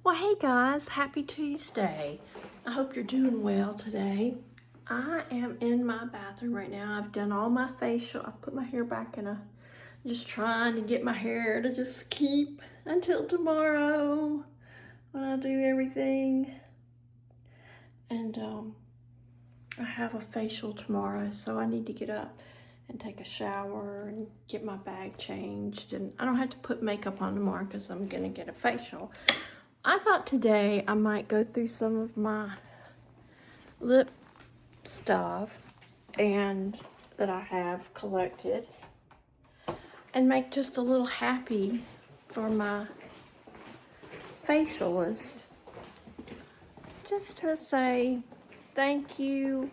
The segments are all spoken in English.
Well, hey guys, happy Tuesday. I hope you're doing well today. I am in my bathroom right now. I've done all my facial. I put my hair back and I'm just trying to get my hair to just keep until tomorrow when I do everything. And I have a facial tomorrow, so I need to get up and take a shower and get my bag changed. And I don't have to put makeup on tomorrow because I'm gonna get a facial. I thought today I might go through some of my lip stuff and that I have collected and make just a little happy for my facialist. Just to say thank you.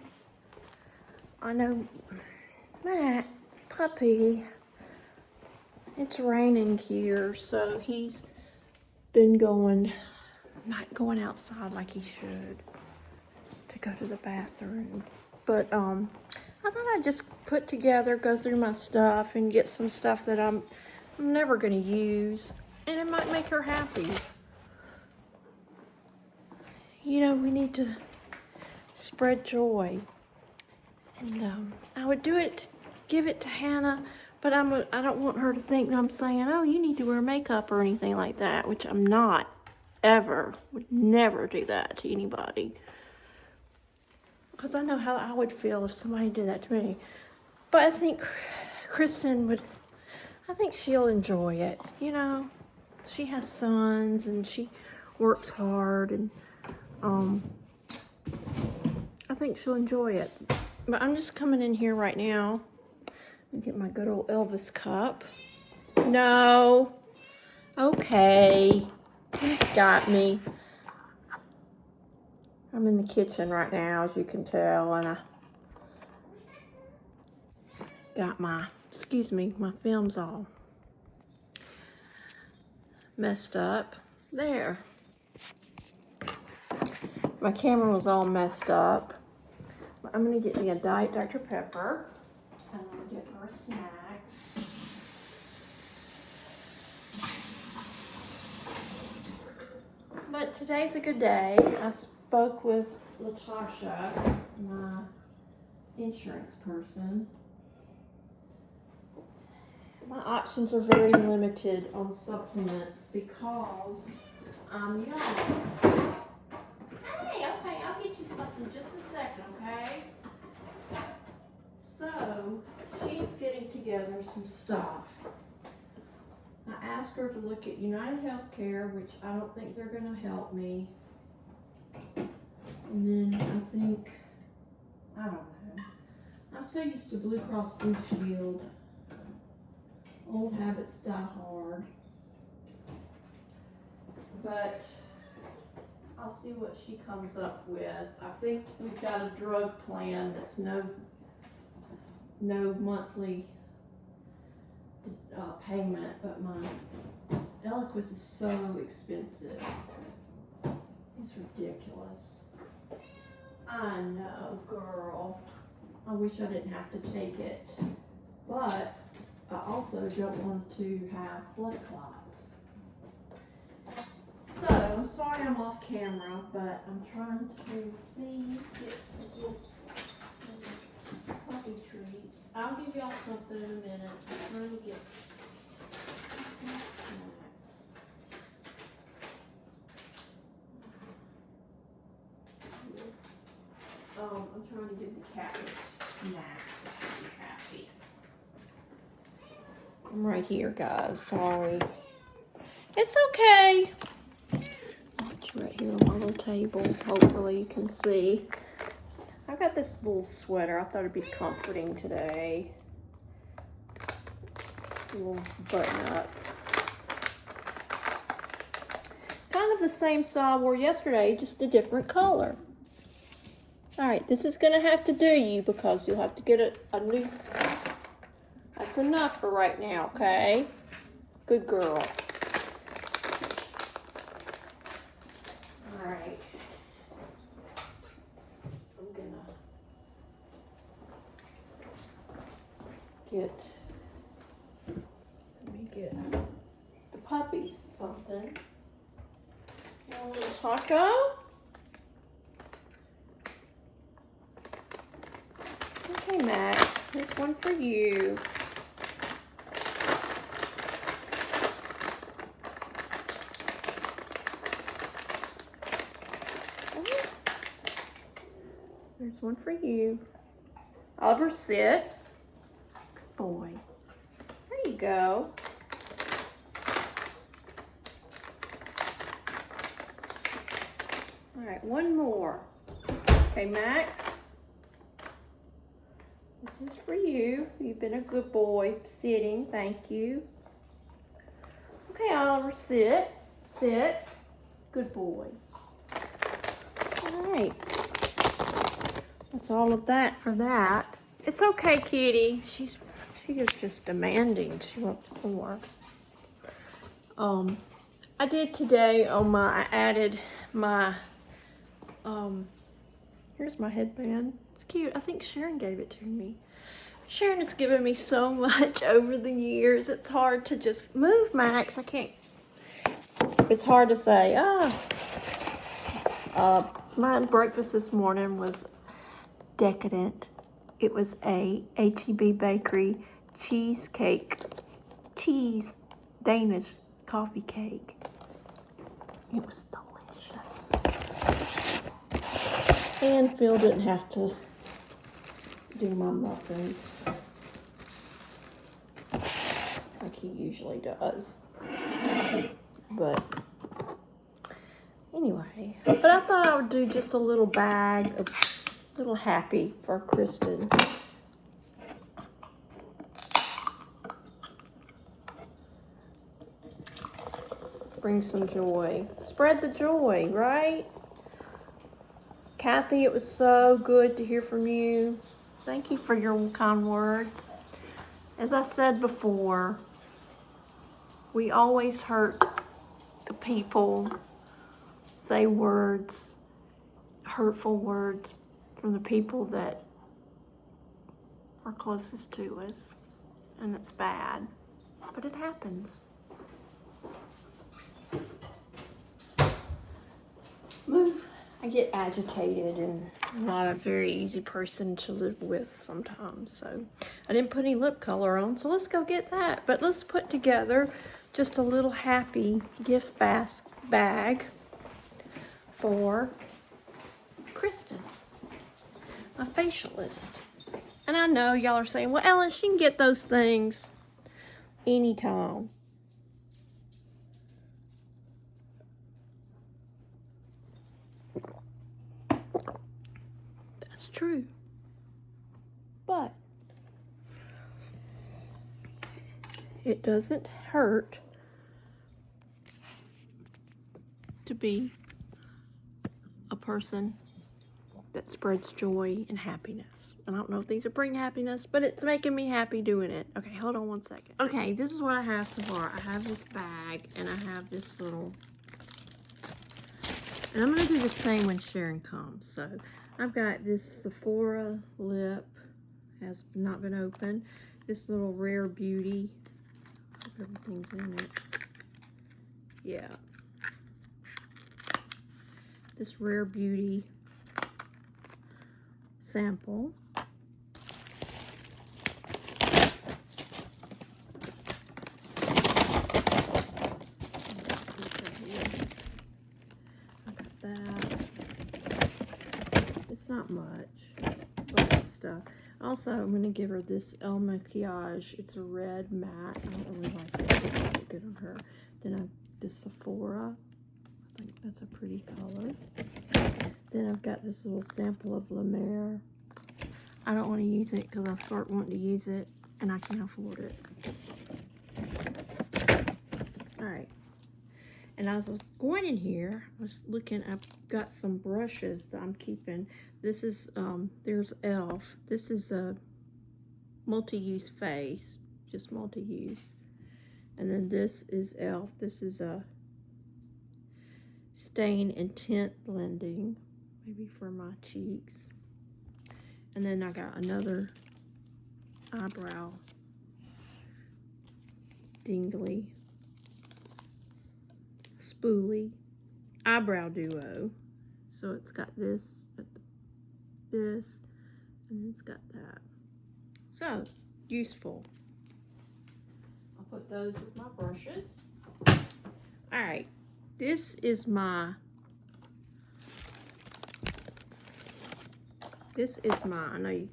I know Matt, puppy, it's raining here, so he's been not going outside like he should to go to the bathroom. But I thought I'd just go through my stuff and get some stuff that I'm never gonna use, and it might make her happy. You know, we need to spread joy. And I would give it to Hannah, but I don't want her to think I'm saying, oh, you need to wear makeup or anything like that, which I'm not. Ever. Would never do that to anybody. Because I know how I would feel if somebody did that to me. But I think I think she'll enjoy it. You know, she has sons and she works hard, and I think she'll enjoy it. But I'm just coming in here right now and get my good old Elvis cup. No. Okay. You got me. I'm in the kitchen right now, as you can tell, and I got my film's all messed up. There. My camera was all messed up. I'm gonna get me a Diet Dr. Pepper, and I'm gonna get her a snack. But today's a good day. I spoke with Latasha, my insurance person. My options are very limited on supplements because I'm young. Hey, okay, I'll get you something in just a second, okay? So, she's getting together some stuff. I asked her to look at United Healthcare, which I don't think they're going to help me. And then I don't know. I'm so used to Blue Cross Blue Shield. Old habits die hard. But I'll see what she comes up with. I think we've got a drug plan that's no monthly payment, but my Eliquis is so expensive. It's ridiculous. I know, girl. I wish I didn't have to take it. But I also don't want to have blood clots. So, I'm sorry I'm off camera, but I'm trying to get this little puppy treats. I'll give y'all something in a minute. I'm trying to get snacks. I'm trying to give the cat snacks so she'll be happy. I'm right here, guys. Sorry. It's okay. It's right here on my little table. Hopefully you can see. I got this little sweater. I thought it'd be comforting today. A little button up. Kind of the same style I wore yesterday, just a different color. Alright, this is going to have to do you because you'll have to get a new... That's enough for right now, okay? Good girl. Alright. I'm going to let me get the puppies something. A little taco. Okay, Max, here's one for you. There's one for you. Oliver, sit. Good boy. There you go. All right, one more. Okay, Max. This is for you. You've been a good boy sitting. Thank you. Okay, Oliver, sit. Sit. Good boy. All right. That's all of that for that. It's okay, Kitty. She is just demanding. She wants more. I did today on I added my, here's my headband. It's cute. I think Sharon gave it to me. Sharon has given me so much over the years. It's hard to just move, Max. I can't. It's hard to say. My breakfast this morning was decadent. It was a H-E-B Bakery cheesecake, Danish coffee cake. It was delicious. And Phil didn't have to do my muffins like he usually does. But anyway, but I thought I would do just a little bag of Little Happy for Kristen. Bring some joy. Spread the joy, right? Kathy, it was so good to hear from you. Thank you for your kind words. As I said before, we always hurt the people, say words, hurtful words from the people that are closest to us. And it's bad, but it happens. Move. I get agitated and I'm not a very easy person to live with sometimes. So I didn't put any lip color on, so let's go get that. But let's put together just a little happy gift bag for Kristen, my facialist. And I know y'all are saying, well, Ellen, she can get those things anytime. That's true. But it doesn't hurt to be a person that spreads joy and happiness. I don't know if these are bring happiness, but it's making me happy doing it. Okay, hold on one second. Okay, this is what I have so far. I have this bag and I have this little, and I'm gonna do the same when Sharon comes. So I've got this Sephora lip, has not been opened. This little Rare Beauty, hope everything's in it. Yeah. This Rare Beauty sample. I got that. It's not much, but it's stuff. Also, I'm going to give her this El Makiage. It's a red matte. I don't really like it. It's really good on her. Then I've this Sephora. I think that's a pretty color. Then I've got this little sample of La Mer. I don't want to use it because I start wanting to use it and I can't afford it. Alright. And as I was going in here, I was looking, I've got some brushes that I'm keeping. This is, there's e.l.f. This is a multi-use face, just multi-use. And then this is e.l.f. This is a stain and tint blending, maybe for my cheeks. And then I got another eyebrow dingly spoolie. eyebrow duo. So it's got this, and then it's got that. So, useful. I'll put those with my brushes. Alright, this is my, I know,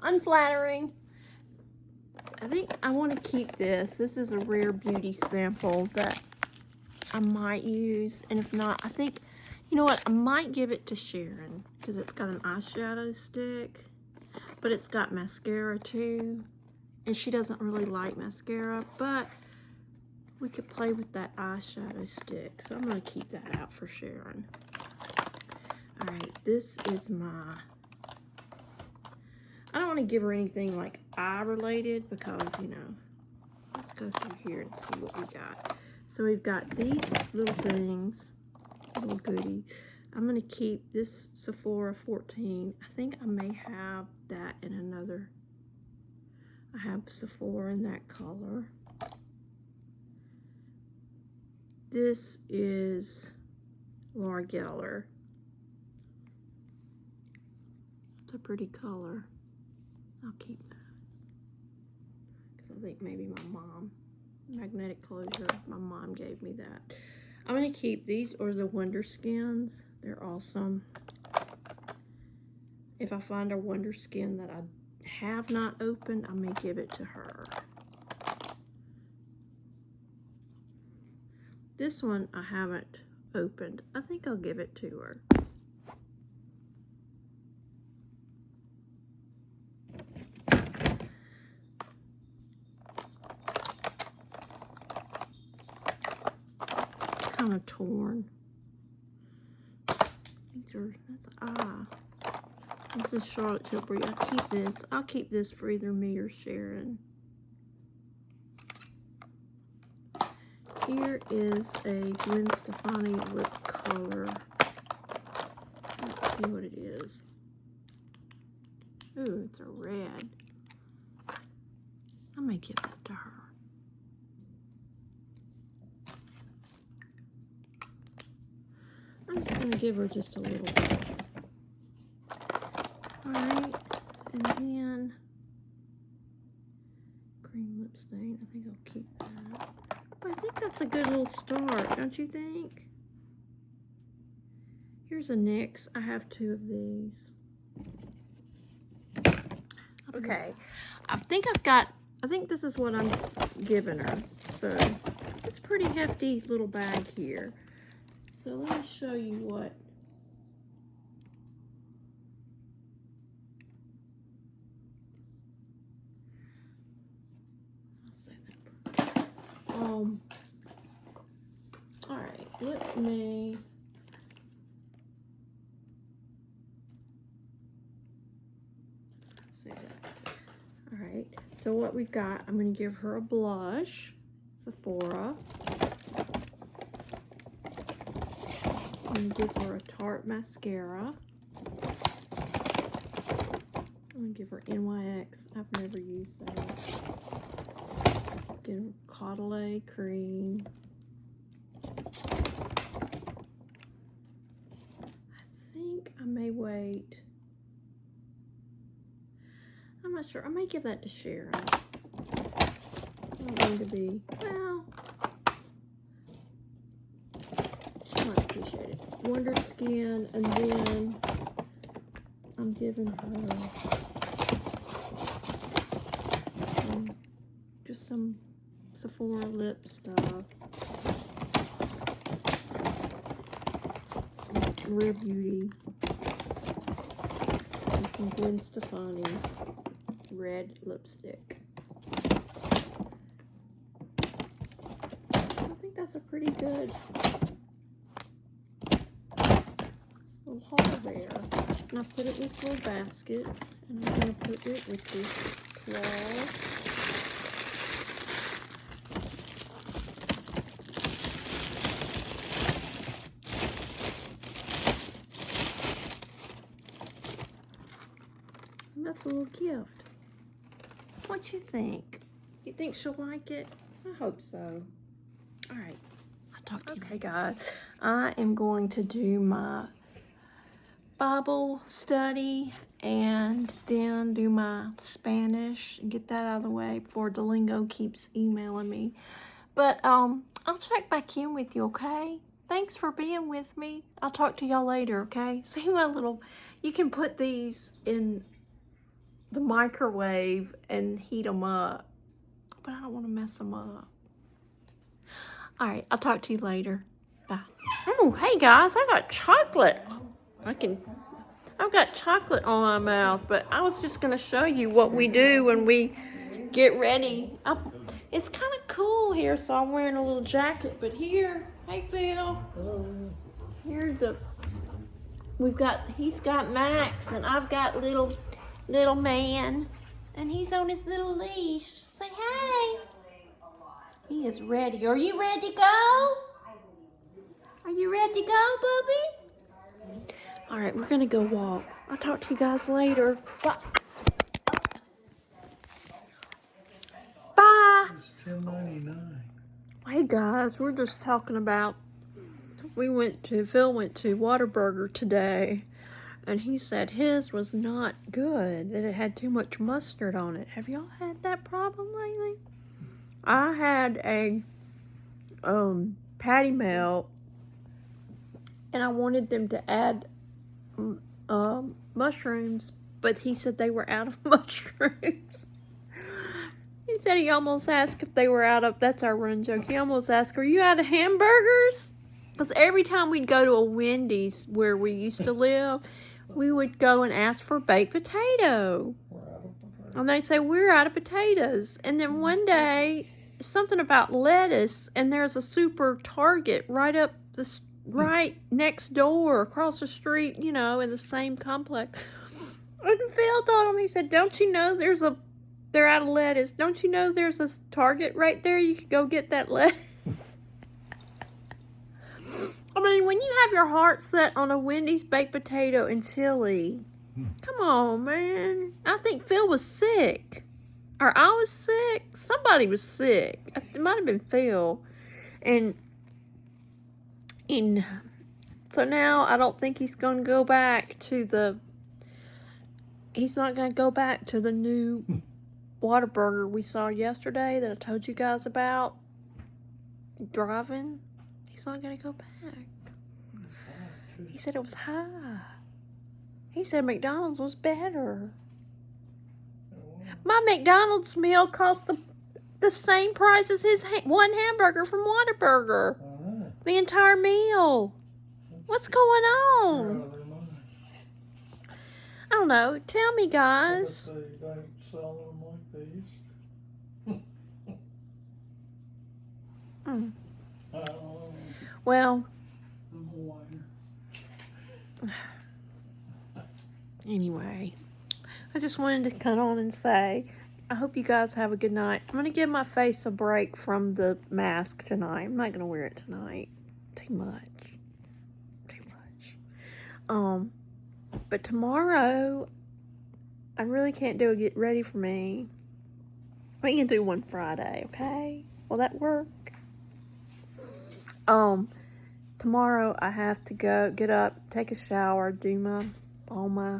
unflattering. I think I want to keep this. This is a Rare Beauty sample that I might use. And if not, I think, you know what, I might give it to Sharon because it's got an eyeshadow stick, but it's got mascara too. And she doesn't really like mascara, but we could play with that eyeshadow stick. So I'm going to keep that out for Sharon. Alright, this is my, I don't want to give her anything like eye related because, you know, let's go through here and see what we got. So we've got these little things, little goodies. I'm going to keep this Sephora 14. I think I may have that in another. I have Sephora in that color. This is Laura Geller. It's a pretty color. I'll keep that. Because I think maybe my mom, magnetic closure, my mom gave me that. I'm going to keep these, or the Wonder Skins. They're awesome. If I find a Wonder Skin that I have not opened, I may give it to her. This one I haven't opened. I think I'll give it to her. Kind of torn. These are, that's this is Charlotte Tilbury. I'll keep this for either me or Sharon. Here is a Gwen Stefani lip color. Let's see what it is. Ooh, it's a red. I may give that to her. I'm just going to give her just a little bit. Alright, and then cream lip stain. I think I'll keep that. But I think that's a good little start, don't you think? Here's a NYX. I have 2 of these. Okay, I think this is what I'm giving her. So it's a pretty hefty little bag here. So let me show you what. I'll say that. All right, let me. Say that. All right. So what we've got, I'm going to give her a blush, Sephora. I'm going to give her a Tarte mascara. I'm going to give her NYX. I've never used that. Give her Caudalie cream. I think I may wait. I'm not sure. I may give that to Sharon. I don't want to be, well, she might appreciate it. Wonder Skin, and then I'm giving her just some Sephora lip stuff. Rare Beauty. And some Gwen Stefani red lipstick. So I think that's a pretty good little haul there. And I put it in this little basket, and I'm going to put it with this cloth. And that's a little gift. What you think? You think she'll like it? I hope so. All right, I'll talk to you. Okay, guys. I am going to do my Bible study and then do my Spanish and get that out of the way before Duolingo keeps emailing me. But I'll check back in with you, okay? Thanks for being with me. I'll talk to y'all later, okay? See my little, you can put these in the microwave and heat them up, but I don't want to mess them up. All right, I'll talk to you later. Bye. Oh, hey guys, I got chocolate. I've got chocolate on my mouth, but I was just gonna show you what we do when we get ready. It's kind of cool here, so I'm wearing a little jacket, but here, hey Phil. Here's he's got Max, and I've got little man, and he's on his little leash. Say hey. He is ready. Are you ready to go? Are you ready to go, Bubby? All right, we're gonna go walk. I'll talk to you guys later. Bye. Bye. It's $10.99. Hey guys, we're just talking about, Phil went to Whataburger today, and he said his was not good, that it had too much mustard on it. Have y'all had that problem lately? I had a patty melt, and I wanted them to add mushrooms, but he said they were out of mushrooms. He said he almost asked if they were out of, that's our run joke, he almost asked, are you out of hamburgers? Because every time we'd go to a Wendy's where we used to live, we would go and ask for baked potato. And they say, we're out of potatoes. And then one day, something about lettuce, and there's a super Target right next door, across the street, you know, in the same complex. And Phil told him, he said, don't you know they're out of lettuce. Don't you know there's a Target right there? You could go get that lettuce. I mean, when you have your heart set on a Wendy's baked potato and chili, come on, man. I think Phil was sick. Or I was sick. Somebody was sick. It might have been Phil. And so now I don't think he's going to go back to he's not going to go back to the new Whataburger we saw yesterday that I told you guys about. Driving. He's not going to go back. He said it was high. He said McDonald's was better. My McDonald's meal cost the same price as his one hamburger from Whataburger. The entire meal. What's going on? I don't know. Tell me, guys. They don't sell them like they used to. Well, anyway, I just wanted to come on and say, I hope you guys have a good night. I'm going to give my face a break from the mask tonight. I'm not going to wear it tonight. Too much. But tomorrow, I really can't do a get ready for me. We can do one Friday, okay? Will that work? Tomorrow I have to get up, take a shower, do all my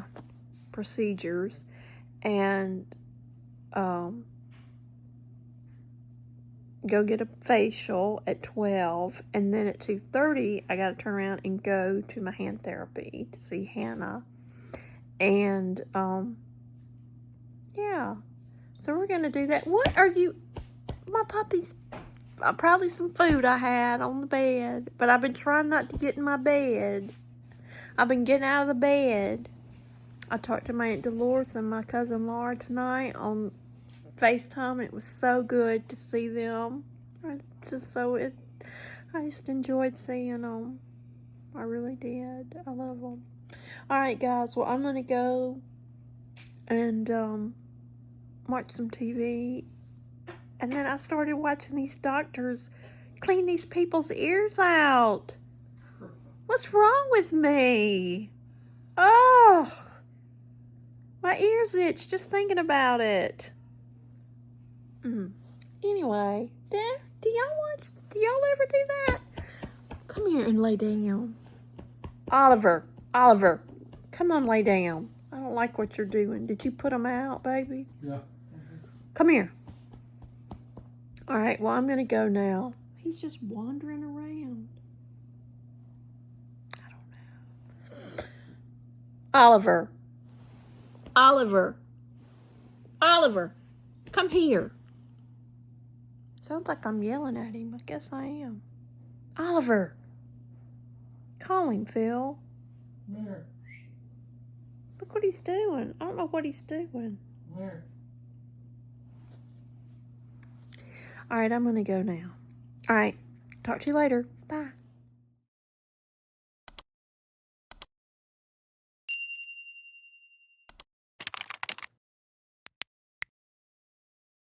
procedures, and go get a facial at 12, and then at 2:30 I gotta turn around and go to my hand therapy to see Hannah. And yeah, so we're gonna do that. What are you, my puppies? Probably some food I had on the bed, but I've been trying not to get in my bed. I've been getting out of the bed. I talked to my Aunt Dolores and my cousin Laura tonight on FaceTime. It was so good to see them. I just enjoyed seeing them. I really did. I love them. All right, guys. Well, I'm gonna go and watch some TV. And then I started watching these doctors clean these people's ears out. What's wrong with me? Oh, my ears itch just thinking about it. Anyway, do y'all ever do that? Come here and lay down. Oliver, Oliver, come on, lay down. I don't like what you're doing. Did you put him out, baby? Yeah. Come here. All right, well, I'm going to go now. He's just wandering around. I don't know. Oliver. Oliver. Oliver, come here. Sounds like I'm yelling at him. I guess I am. Oliver. Call him, Phil. Where? Look what he's doing. I don't know what he's doing. Where? All right, I'm going to go now. All right, talk to you later. Bye.